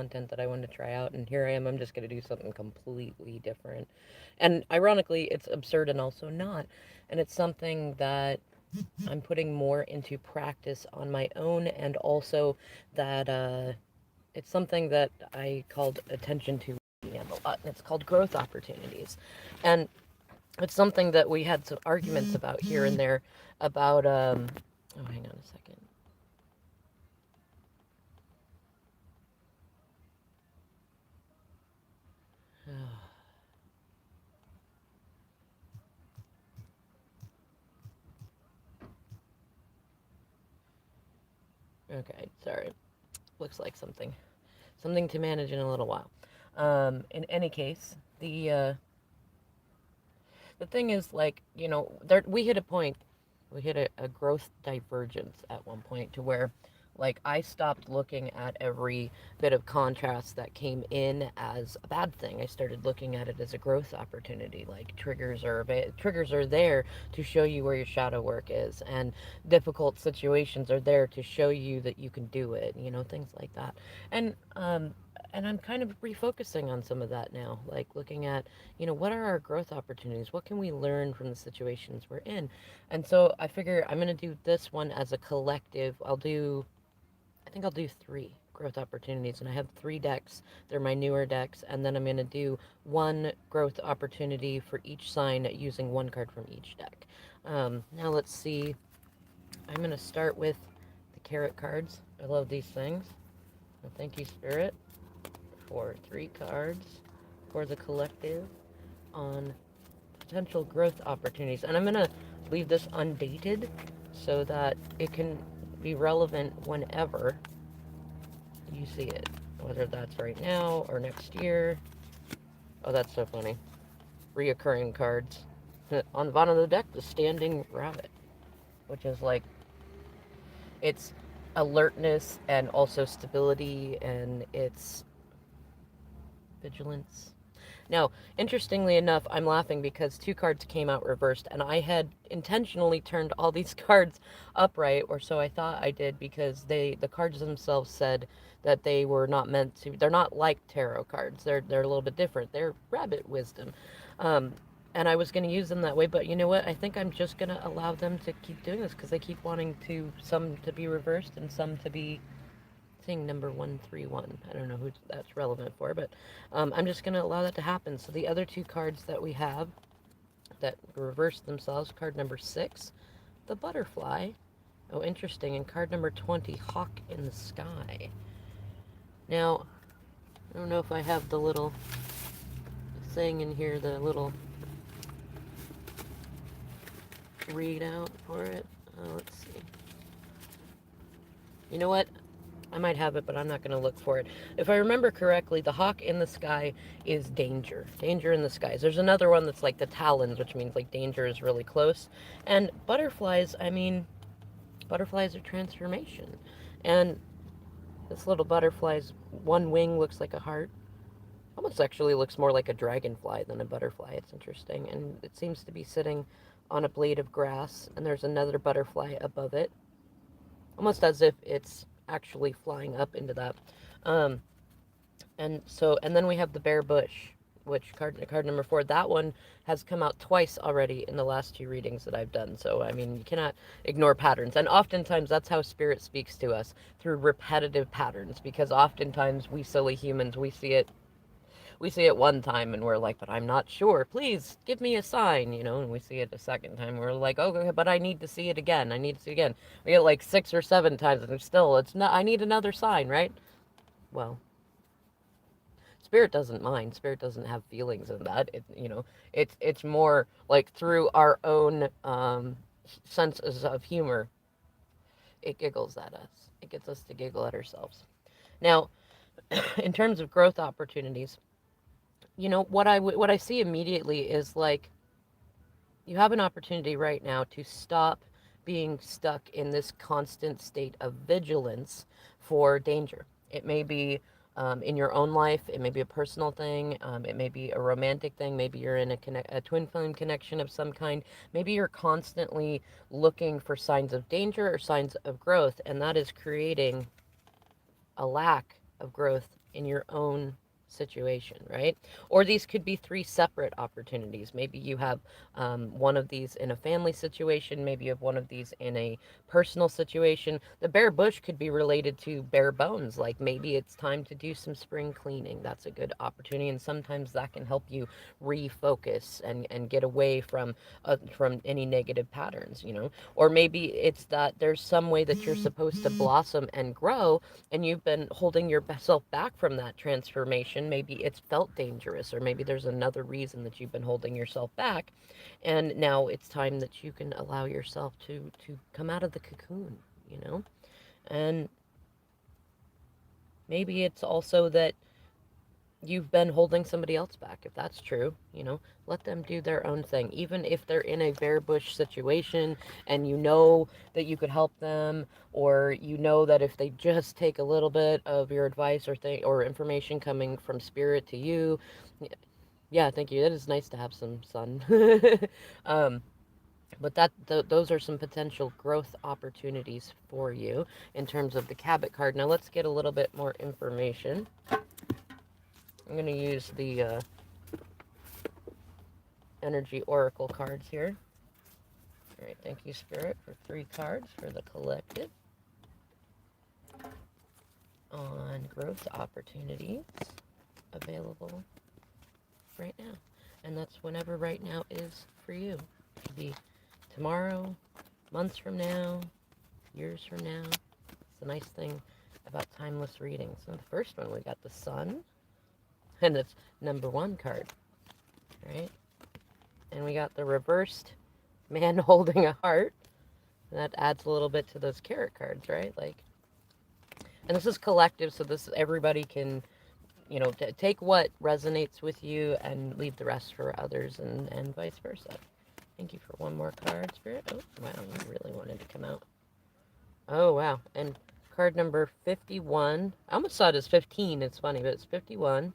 content that I wanted to try out, and here I am. I'm just going to do something completely different. And ironically, it's absurd and also not. And it's something that I'm putting more into practice on my own, and also that it's something that I called attention to a lot, and it's called growth opportunities. And it's something that we had some arguments about here and there about, oh, hang on a second. Okay, sorry. Looks like something to manage in a little while. In any case, the thing is, like, there we hit a point, we hit a growth divergence at one point to where, like, I stopped looking at every bit of contrast that came in as a bad thing. I started looking at it as a growth opportunity. Like, triggers are there to show you where your shadow work is, and difficult situations are there to show you that you can do it. Things like that. And I'm kind of refocusing on some of that now, like looking at, what are our growth opportunities? What can we learn from the situations we're in? And so I figure I'm going to do this one as a collective. I think I'll do three growth opportunities, and I have three decks. They're my newer decks, and then I'm going to do one growth opportunity for each sign using one card from each deck. Now let's see. I'm going to start with the carrot cards. I love these things. Well, thank you, Spirit, for three cards for the collective on potential growth opportunities. And I'm going to leave this undated so that it can be relevant whenever you see it, whether that's right now or next year. Oh, that's so funny. Reoccurring cards. On the bottom of the deck, the standing rabbit, which is like, it's alertness and also stability, and it's vigilance. Now, interestingly enough, I'm laughing because two cards came out reversed, and I had intentionally turned all these cards upright, or so I thought I did, because the cards themselves said that they were not meant to. They're not like tarot cards. They're a little bit different. They're rabbit wisdom. Um, and I was going to use them that way, but you know what? I think I'm just going to allow them to keep doing this because they keep wanting some to be reversed and some to be thing number 131. I don't know who that's relevant for, but I'm just going to allow that to happen. So the other two cards that we have that reverse themselves, card number 6, the butterfly. Oh, interesting. And card number 20, hawk in the sky. Now, I don't know if I have the little thing in here, the little readout for it. Let's see. You know what? I might have it, but I'm not going to look for it. If I remember correctly, the hawk in the sky is danger. Danger in the skies. There's another one that's like the talons, which means like danger is really close. And butterflies, I mean, butterflies are transformation. And this little butterfly's one wing looks like a heart. Almost actually looks more like a dragonfly than a butterfly. It's interesting. And it seems to be sitting on a blade of grass, and there's another butterfly above it. Almost as if it's actually flying up into that. Um, and then we have the bare bush, which card number 4. That one has come out twice already in the last 2 readings that I've done. So I mean, you cannot ignore patterns, and oftentimes that's how spirit speaks to us, through repetitive patterns. Because oftentimes we silly humans, we see it one time and we're like, but I'm not sure. Please give me a sign, and we see it a second time. We're like, oh, okay, but I need to see it again. I need to see it again. We get it like 6 or 7 times and still, it's not, I need another sign, right? Well, spirit doesn't mind. Spirit doesn't have feelings in that. It's more like through our own senses of humor, it giggles at us. It gets us to giggle at ourselves. Now, in terms of growth opportunities, what I see immediately is like, you have an opportunity right now to stop being stuck in this constant state of vigilance for danger. It may be in your own life, it may be a personal thing, it may be a romantic thing, maybe you're in a twin flame connection of some kind. Maybe you're constantly looking for signs of danger or signs of growth, and that is creating a lack of growth in your own situation, right? Or these could be three separate opportunities. Maybe you have one of these in a family situation, maybe you have one of these in a personal situation. The bare bush could be related to bare bones, like maybe it's time to do some spring cleaning. That's a good opportunity, and sometimes that can help you refocus and get away from any negative patterns, you know. Or maybe it's that there's some way that you're supposed to blossom and grow, and you've been holding yourself back from that transformation. Maybe it's felt dangerous, or maybe there's another reason that you've been holding yourself back, and now it's time that you can allow yourself to come out of the cocoon, you know. And maybe it's also that you've been holding somebody else back. If that's true, you know, let them do their own thing. Even if they're in a bare bush situation and you know that you could help them, or you know that if they just take a little bit of your advice or thing or information coming from spirit to you, yeah, thank you. It is nice to have some sun. um, but those are some potential growth opportunities for you in terms of the Cabot card. Now let's get a little bit more information. I'm going to use the energy oracle cards here. All right, thank you, Spirit, for 3 cards for the collective on growth opportunities available right now. And that's whenever right now is for you. It could be tomorrow, months from now, years from now. It's a nice thing about timeless readings. So the first one, we got the Sun, and it's #1 card, right? And we got the reversed man holding a heart. And that adds a little bit to those carrot cards, right? Like, and this is collective, so this everybody can, you know, take what resonates with you and leave the rest for others, and vice versa. Thank you for one more card, Spirit. Oh, wow, you really wanted to come out. Oh, wow. And card number 51. I almost saw it as 15. It's funny, but it's 51.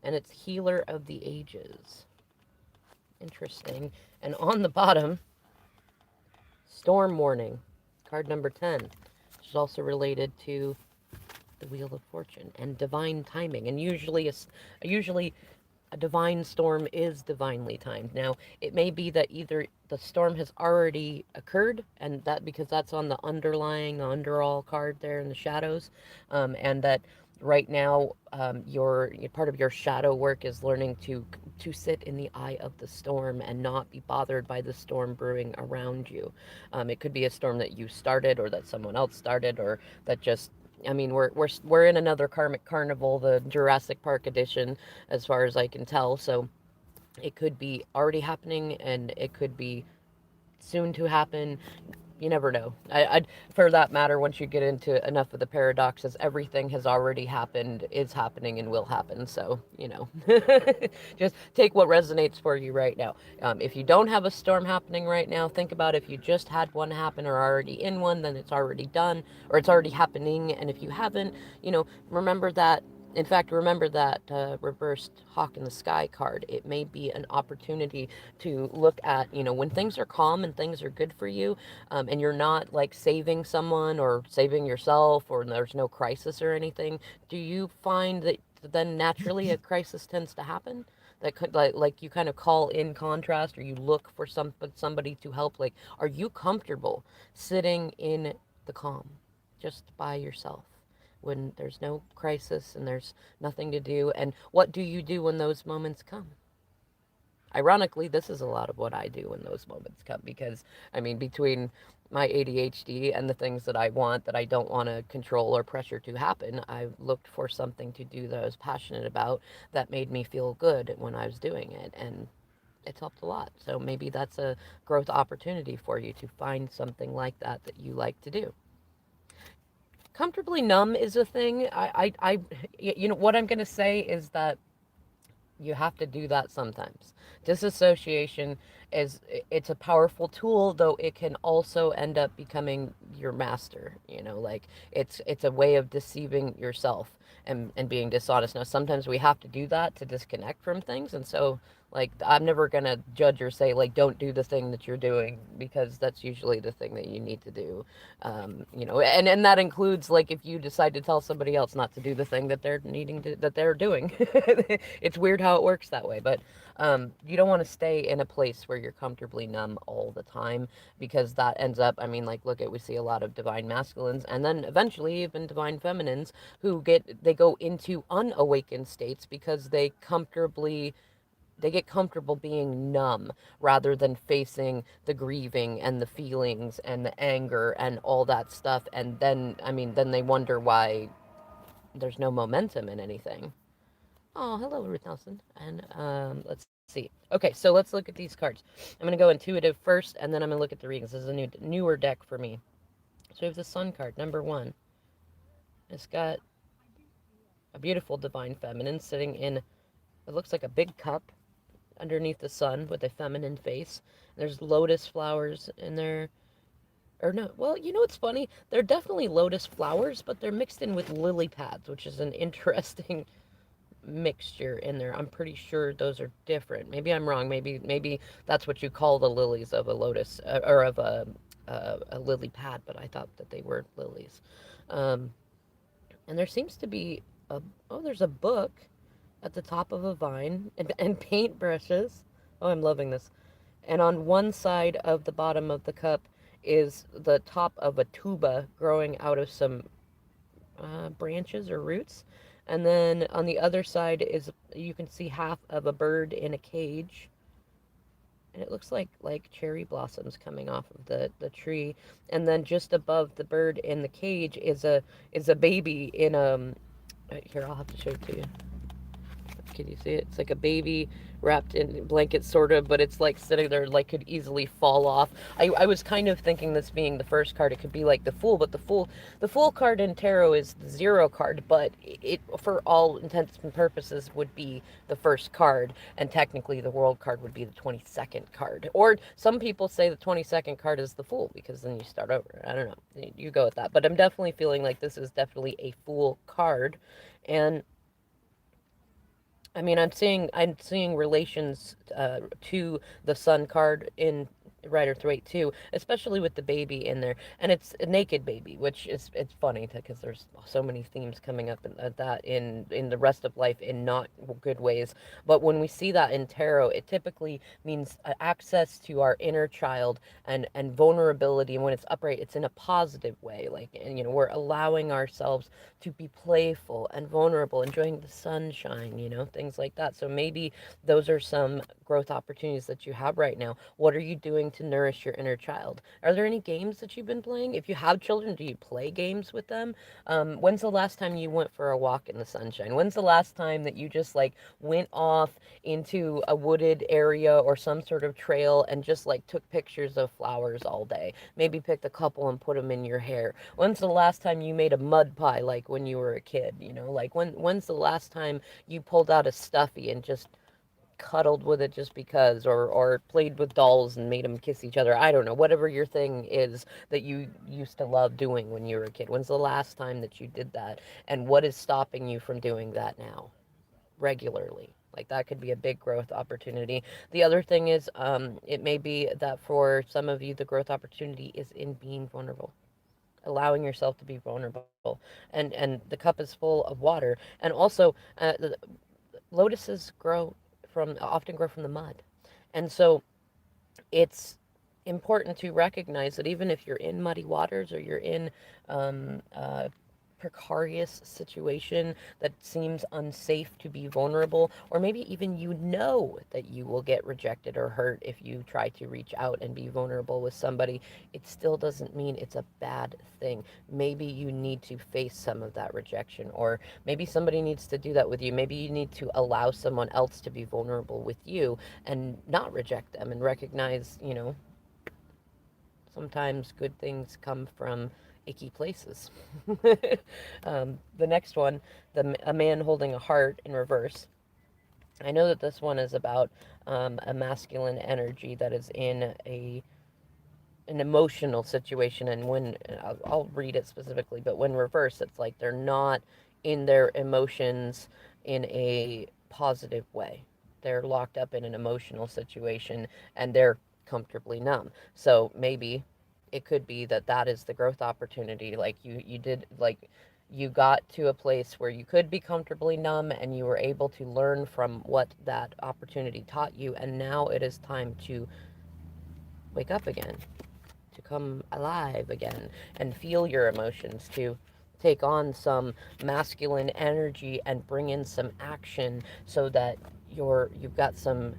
And it's Healer of the Ages. Interesting. And on the bottom, Storm Warning. Card number 10. Which is also related to the Wheel of Fortune and divine timing. And usually a divine storm is divinely timed. Now, it may be that either the storm has already occurred, and that because that's on the underlying, the underall card there in the shadows, and that right now your part of your shadow work is learning to sit in the eye of the storm and not be bothered by the storm brewing around you. It could be a storm that you started, or that someone else started, or that just, I mean, we're in another karmic carnival, the Jurassic Park edition, as far as I can tell. So it could be already happening, and it could be soon to happen. You never know. For that matter, once you get into enough of the paradoxes, everything has already happened, is happening, and will happen. So, you know, just take what resonates for you right now. If you don't have a storm happening right now, think about if you just had one happen or are already in one, then it's already done, or it's already happening. And if you haven't, you know, remember that. In fact, remember that reversed hawk in the sky card. It may be an opportunity to look at, you know, when things are calm and things are good for you, and you're not like saving someone or saving yourself, or there's no crisis or anything. Do you find that then naturally a crisis tends to happen? That could like you kind of call in contrast, or you look for somebody to help. Like, are you comfortable sitting in the calm just by yourself when there's no crisis and there's nothing to do? And what do you do when those moments come? Ironically, this is a lot of what I do when those moments come, because, I mean, between my ADHD and the things that I want that I don't want to control or pressure to happen, I looked for something to do that I was passionate about that made me feel good when I was doing it, and it's helped a lot. So maybe that's a growth opportunity for you to find something like that that you like to do. Comfortably numb is a thing. You know, what I'm going to say is that you have to do that sometimes. Disassociation is, it's a powerful tool, though it can also end up becoming your master, you know, like it's a way of deceiving yourself and being dishonest. Now sometimes we have to do that to disconnect from things, and so Like, I'm never gonna judge or say, like, don't do the thing that you're doing, because that's usually the thing that you need to do. And that includes, like, if you decide to tell somebody else not to do the thing that they're doing. It's weird how it works that way, but you don't want to stay in a place where you're comfortably numb all the time, because that ends up, I mean, like, look at, we see a lot of divine masculines, and then eventually even divine feminines, they go into unawakened states because they get comfortable being numb rather than facing the grieving and the feelings and the anger and all that stuff. And then, I mean, then they wonder why there's no momentum in anything. Oh, hello, Ruth Nelson. And let's see. Okay, so let's look at these cards. I'm going to go intuitive first, and then I'm going to look at the readings. This is a newer deck for me. So we have the Sun card, number one. It's got a beautiful divine feminine sitting in, it looks like a big cup underneath the sun with a feminine face. There's lotus flowers in there. Or no, well, you know what's funny? They're definitely lotus flowers, but they're mixed in with lily pads, which is an interesting mixture in there. I'm pretty sure those are different. Maybe I'm wrong. Maybe that's what you call the lilies of a lotus, or of a lily pad, but I thought that they were lilies. Um, and there seems to be there's a book at the top of a vine, and paintbrushes. Oh, I'm loving this. And on one side of the bottom of the cup is the top of a tuba growing out of some branches or roots. And then on the other side is, you can see half of a bird in a cage. And it looks like cherry blossoms coming off of the tree. And then just above the bird in the cage is a baby in here, I'll have to show it to you. Can you see it? It's like a baby wrapped in blankets, sort of, but it's like sitting there, like could easily fall off. I was kind of thinking, this being the first card, it could be like the Fool, but the Fool card in tarot is the zero card, but it, for all intents and purposes, would be the first card, and technically the World card would be the 22nd card. Or some people say the 22nd card is the Fool, because then you start over. I don't know. You go with that. But I'm definitely feeling like this is definitely a Fool card. And I mean, I'm seeing relations to the Sun card in Rider Waite too, especially with the baby in there, and it's a naked baby, which is, it's funny because there's so many themes coming up that in the rest of life in not good ways. But when we see that in tarot, it typically means access to our inner child, and vulnerability. And when it's upright, it's in a positive way, like, and we're allowing ourselves to be playful and vulnerable, enjoying the sunshine, things like that. So maybe those are some growth opportunities that you have right now. What are you doing to nourish your inner child? Are there any games that you've been playing? If you have children, do you play games with them? When's the last time you went for a walk in the sunshine? When's the last time that you just like went off into a wooded area or some sort of trail and just like took pictures of flowers all day? Maybe picked a couple and put them in your hair. When's the last time you made a mud pie, like when you were a kid? Like when's the last time you pulled out a stuffy and just cuddled with it just because, or played with dolls and made them kiss each other? I don't know, whatever your thing is that you used to love doing when you were a kid. When's the last time that you did that? And what is stopping you from doing that now regularly? Like, that could be a big growth opportunity. The other thing is, it may be that for some of you, the growth opportunity is in being vulnerable, allowing yourself to be vulnerable. And the cup is full of water. And also, the lotuses often grow from the mud. And so it's important to recognize that even if you're in muddy waters, or you're in a precarious situation that seems unsafe to be vulnerable, or maybe even that you will get rejected or hurt if you try to reach out and be vulnerable with somebody, it still doesn't mean it's a bad thing. Maybe you need to face some of that rejection, or maybe somebody needs to do that with you. Maybe you need to allow someone else to be vulnerable with you and not reject them, and recognize, sometimes good things come from icky places. The next one, a man holding a heart in reverse. I know that this one is about a masculine energy that is in an emotional situation, and when I'll read it specifically, but when reversed, it's like they're not in their emotions in a positive way. they're locked up in an emotional situation and they're comfortably numb. So maybe it could be that that is the growth opportunity. Like you did, like you got to a place where you could be comfortably numb and you were able to learn from what that opportunity taught you, and now it is time to wake up again, to come alive again and feel your emotions, to take on some masculine energy and bring in some action so that you've got some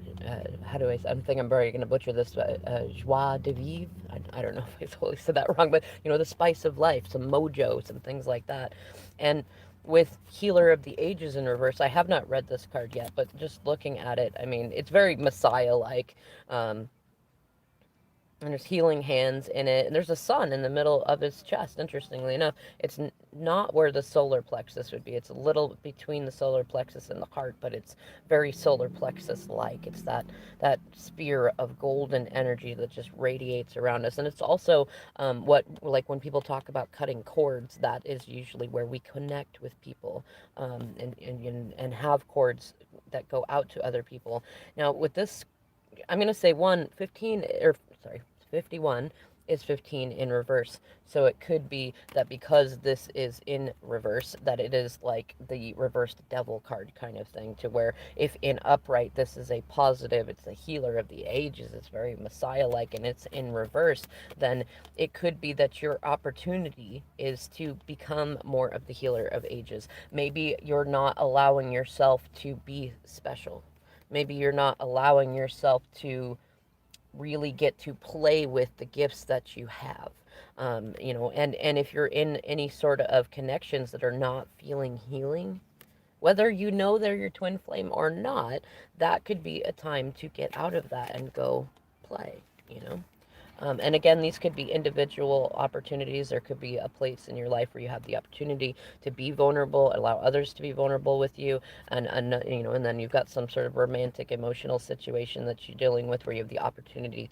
how do I think I'm very going to butcher this, joie de vivre. I don't know if I totally said that wrong, but the spice of life, some mojo, some things like that. And with Healer of the Ages in reverse, I have not read this card yet, but just looking at it, I mean, it's very Messiah like. And there's healing hands in it, and there's a sun in the middle of his chest. Interestingly enough, it's not where the solar plexus would be. It's a little between the solar plexus and the heart, but it's very solar plexus like. It's that spear of golden energy that just radiates around us. And it's also what, like, when people talk about cutting cords, that is usually where we connect with people, and have cords that go out to other people. Now with this, I'm going to say 115, or sorry, 51 is 15 in reverse. So it could be that because this is in reverse, that it is like the reversed devil card kind of thing, to where if in upright this is a positive, it's the Healer of the Ages, it's very Messiah-like, and it's in reverse, then it could be that your opportunity is to become more of the Healer of Ages. Maybe you're not allowing yourself to be special. Maybe you're not allowing yourself to really get to play with the gifts that you have. And if you're in any sort of connections that are not feeling healing, whether you know they're your twin flame or not, that could be a time to get out of that and go play, you know? And again, these could be individual opportunities. There could be a place in your life where you have the opportunity to be vulnerable, allow others to be vulnerable with you, and then you've got some sort of romantic, emotional situation that you're dealing with where you have the opportunity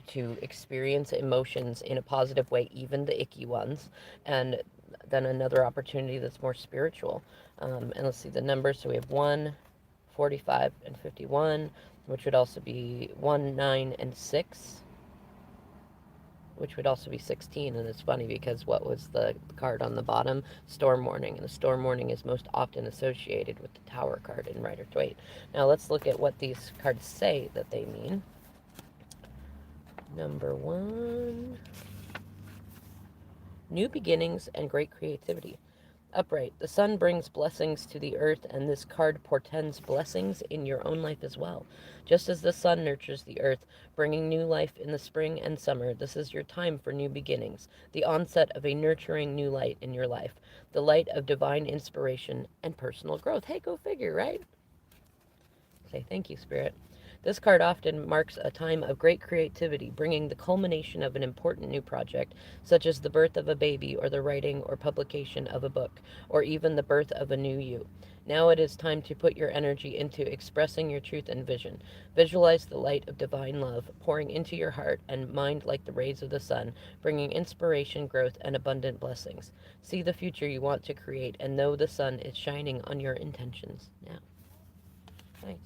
to experience emotions in a positive way, even the icky ones, and then another opportunity that's more spiritual. And let's see the numbers. So we have 1, 45, and 51, which would also be 1, 9, and 6, which would also be 16. And it's funny because what was the card on the bottom? Storm Warning. And the Storm Warning is most often associated with the Tower card in Rider-Waite. Now let's look at what these cards say that they mean. Number 1, new beginnings and great creativity. Upright, the sun brings blessings to the earth, and this card portends blessings in your own life as well. Just as the sun nurtures the earth, bringing new life in the spring and summer, this is your time for new beginnings, the onset of a nurturing new light in your life, the light of divine inspiration and personal growth. Hey, go figure, right? Say thank you, Spirit. This card often marks a time of great creativity, bringing the culmination of an important new project, such as the birth of a baby or the writing or publication of a book, or even the birth of a new you. Now it is time to put your energy into expressing your truth and vision. Visualize the light of divine love pouring into your heart and mind like the rays of the sun, bringing inspiration, growth, and abundant blessings. See the future you want to create and know the sun is shining on your intentions now. Nice.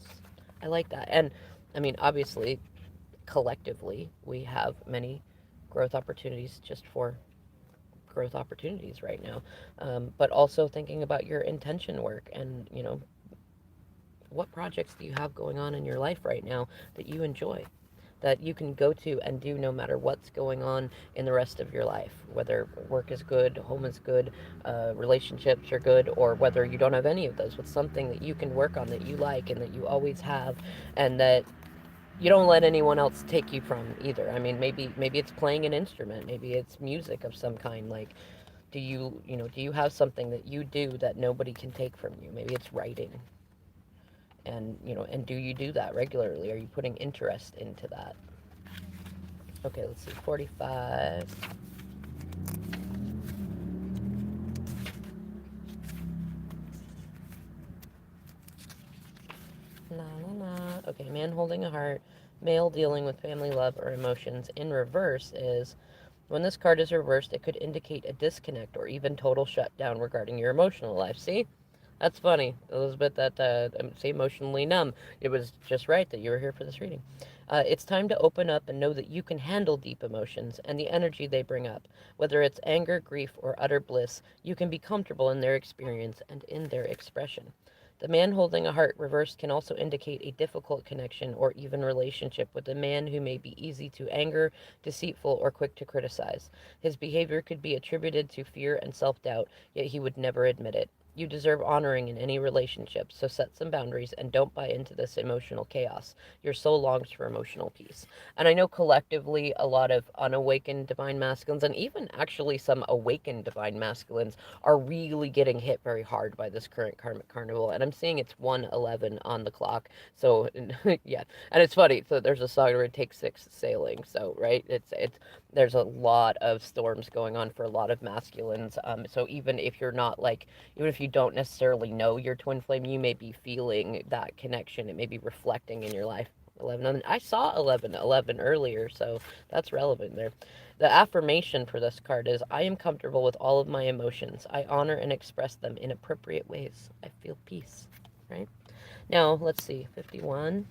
I like that. And I mean, obviously, collectively, we have many growth opportunities just for growth opportunities right now. But also thinking about your intention work and, what projects do you have going on in your life right now that you enjoy, that you can go to and do no matter what's going on in the rest of your life, whether work is good, home is good, relationships are good, or whether you don't have any of those. What's something that you can work on that you like and that you always have, and that you don't let anyone else take you from either. I mean, maybe it's playing an instrument, maybe it's music of some kind. Like, do you have something that you do that nobody can take from you? Maybe it's writing. And do you do that regularly? Are you putting interest into that? Okay, let's see. 45. La la la. Okay, man holding a heart. Male dealing with family love or emotions. In reverse is, when this card is reversed, it could indicate a disconnect or even total shutdown regarding your emotional life. See? That's funny, Elizabeth, that say emotionally numb. It was just right that you were here for this reading. It's time to open up and know that you can handle deep emotions and the energy they bring up. Whether it's anger, grief, or utter bliss, you can be comfortable in their experience and in their expression. The man holding a heart reversed can also indicate a difficult connection or even relationship with a man who may be easy to anger, deceitful, or quick to criticize. His behavior could be attributed to fear and self doubt, yet he would never admit it. You deserve honoring in any relationship, so set some boundaries and don't buy into this emotional chaos. Your soul longs for emotional peace. And I know collectively a lot of unawakened divine masculines, and even actually some awakened divine masculines, are really getting hit very hard by this current karmic carnival. And I'm seeing it's 1:11 on the clock. So, yeah. And it's funny. So there's a song where it takes six sailing. So, right? There's a lot of storms going on for a lot of masculines. So even if you're not like, even if you don't necessarily know your twin flame, you may be feeling that connection. It may be reflecting in your life. 11. I saw 11 earlier, so that's relevant there. The affirmation for this card is I am comfortable with all of my emotions. I honor and express them in appropriate ways. I feel peace, right? Now, let's see. 51.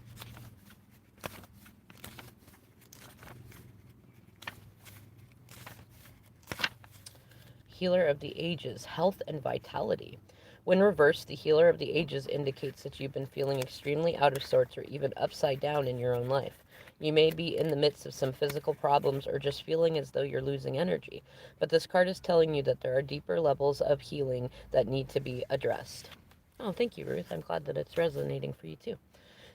Healer of the Ages, health and vitality. When reversed, the Healer of the Ages indicates that you've been feeling extremely out of sorts or even upside down in your own life. You may be in the midst of some physical problems or just feeling as though you're losing energy, but this card is telling you that there are deeper levels of healing that need to be addressed. Oh, thank you, Ruth. I'm glad that it's resonating for you too.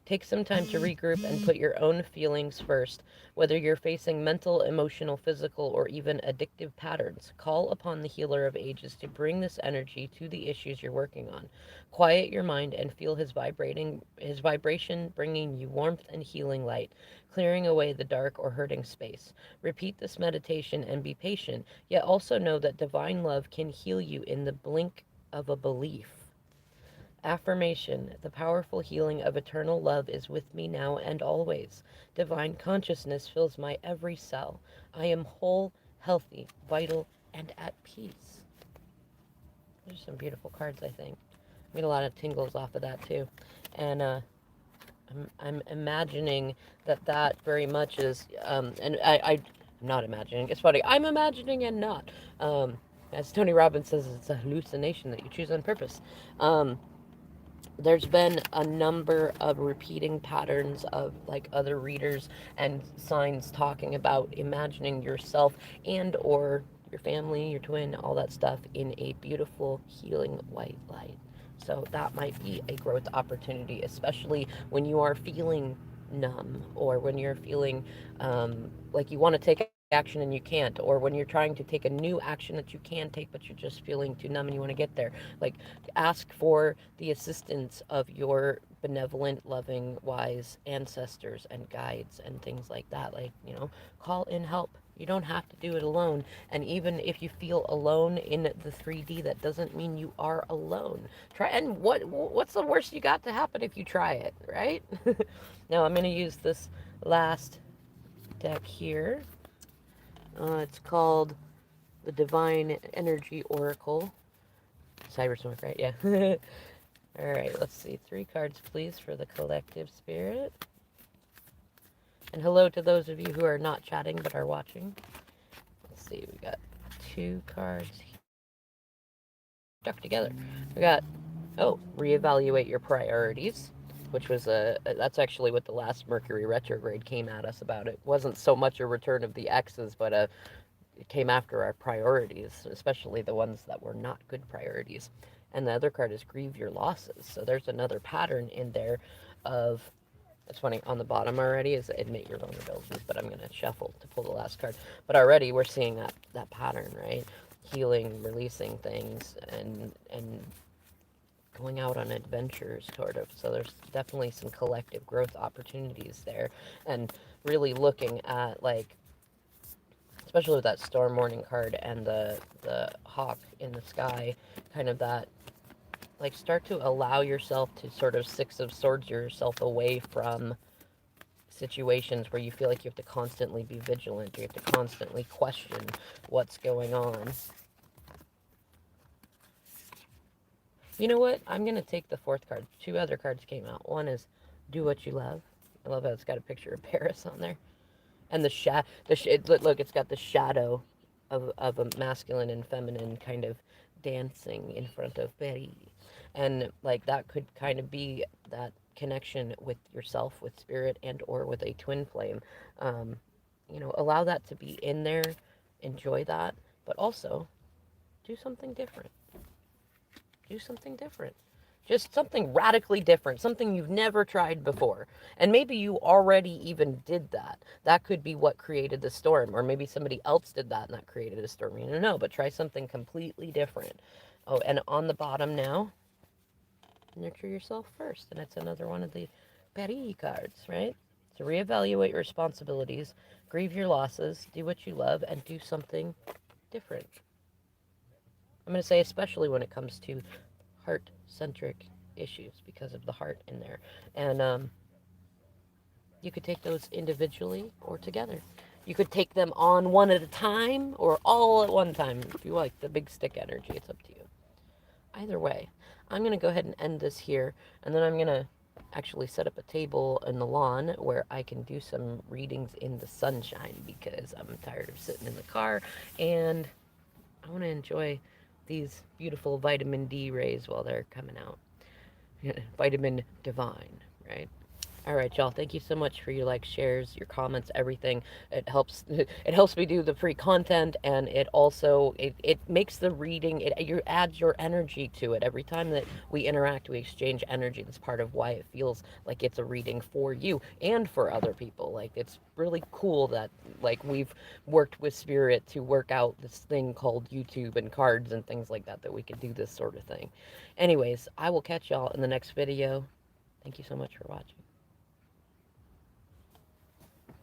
Take some time to regroup and put your own feelings first. Whether you're facing mental, emotional, physical, or even addictive patterns, call upon the Healer of Ages to bring this energy to the issues you're working on. Quiet your mind and feel his vibration bringing you warmth and healing light, clearing away the dark or hurting space. Repeat this meditation and be patient, yet also know that divine love can heal you in the blink of a belief. Affirmation: the powerful healing of eternal love is with me now and always. Divine consciousness fills my every cell. I am whole, healthy, vital, and at peace. There's some beautiful cards, I think. I get a lot of tingles off of that, too. And I'm imagining that very much is, and I'm not imagining. It's funny. I'm imagining and not. As Tony Robbins says, it's a hallucination that you choose on purpose. There's been a number of repeating patterns of like other readers and signs talking about imagining yourself and or your family, your twin, all that stuff in a beautiful healing white light. So that might be a growth opportunity, especially when you are feeling numb or when you're feeling like you want to take action and you can't, or when you're trying to take a new action that you can take but you're just feeling too numb and you want to get there. Like, ask for the assistance of your benevolent, loving, wise ancestors and guides and things like that. Like, call in help. You don't have to do it alone. And even if you feel alone in the 3D, that doesn't mean you are alone. Try, and what's the worst you got to happen if you try it, right? Now I'm going to use this last deck here. It's called the Divine Energy Oracle. Cybersmoke, right? Yeah. All right, let's see. 3 cards, please, for the collective spirit. And hello to those of you who are not chatting but are watching. Let's see. We got 2 cards stuck together. We got, reevaluate your priorities, which was that's actually what the last Mercury retrograde came at us about. It wasn't so much a return of the X's, but it came after our priorities, especially the ones that were not good priorities. And the other card is grieve your losses. So there's another pattern in there of, it's funny, on the bottom already is admit your vulnerabilities, but I'm going to shuffle to pull the last card. But already we're seeing that pattern, right? Healing, releasing things, and going out on adventures, sort of. So there's definitely some collective growth opportunities there. And really looking at, like, especially with that storm warning card and the hawk in the sky, kind of that, like, start to allow yourself to sort of Six of Swords yourself away from situations where you feel like you have to constantly be vigilant, you have to constantly question what's going on. You know what? I'm going to take the fourth card. Two other cards came out. One is Do What You Love. I love how it's got a picture of Paris on there. And look, it's got the shadow of a masculine and feminine kind of dancing in front of Paris. And like that could kind of be that connection with yourself, with spirit, and or with a twin flame. Um, allow that to be in there, enjoy that, but also do something different. Do something different. Just something radically different, something you've never tried before. And maybe you already even did that. That could be what created the storm. Or maybe somebody else did that and that created a storm. You don't know, but try something completely different. Oh, and on the bottom now, nurture yourself first. And it's another one of the Paris cards, right? So reevaluate your responsibilities, grieve your losses, do what you love, and do something different. I'm going to say, especially when it comes to heart centric issues because of the heart in there. And you could take those individually or together. You could take them on one at a time or all at one time if you like the big stick energy. It's up to you. Either way, I'm going to go ahead and end this here, and then I'm going to actually set up a table in the lawn where I can do some readings in the sunshine because I'm tired of sitting in the car and I want to enjoy these beautiful vitamin D rays while they're coming out. Vitamin divine, right? All right, y'all. Thank you so much for your likes, shares, your comments, everything. It helps. It helps me do the free content, and it also it makes the reading. It adds your energy to it every time that we interact. We exchange energy. That's part of why it feels like it's a reading for you and for other people. Like it's really cool that like we've worked with Spirit to work out this thing called YouTube and cards and things like that we could do this sort of thing. Anyways, I will catch y'all in the next video. Thank you so much for watching.